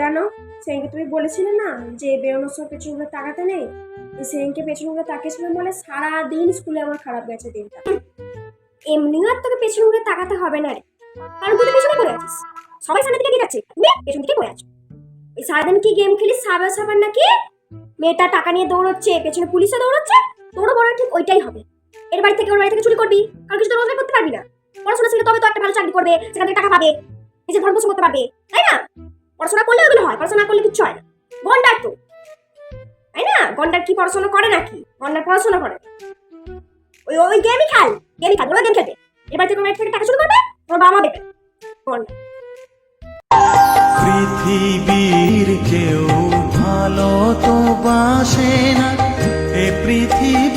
জানো, সেদিনকে তুমি বলেছিলে না যে বেরোনোর সময় পেছন ঘুরে তাকাতে নেই। সেদিনকে পেছন ঘুরে তাকিয়েছিলাম বলে সারাদিন স্কুলে আমার খারাপ গেছে দিনটা। এমনিও আর তোকে পেছন ঘুরে তাকাতে হবে না রে, কারণ তুই তো পেছনে পড়ে আছিস। সবাই সামনে দিকে এগিয়ে যাচ্ছে, তুমি পেছন দিকে পড়ে আছো। এই সারাদিন কি গেম খেলিস সাবার সাবার নাকি? মেয়েটা টাকা নিয়ে দৌড়চ্ছে, পেছনে পুলিশে দৌড়চ্ছে, তোরও বড় ঠিক ওইটাই হবে। এর বাড়ি থেকে ওর বাড়ি থেকে চুরি করবি, কারণ কিছু তো রোজগার করতে পারবি না। পড়াশোনা শিখলে তবে তো একটা ভালো চাকরি করবে, সেখান থেকে টাকা পাবে, নিজের ভরণ পোষণ করতে পারবে, তাই না? পড়াশোনা করলে ওগুলো হয়, পড়াশোনা না করলে কিচ্ছু হয় না। গন্ডার তো, তাই না? গন্ডার কি পড়াশোনা করে নাকি? গন্ডার পড়াশোনা করে ওই ওই গেমই খেল, গেমই খেল, ওরা গেম খেলবে। এবার থেকে ওর থেকে টাকা চুরি করবে, ওর বাবা মা দেবে। গন্ডার। পৃথিবীর কেউ ভালো তো বাসে না, এ পৃথিবী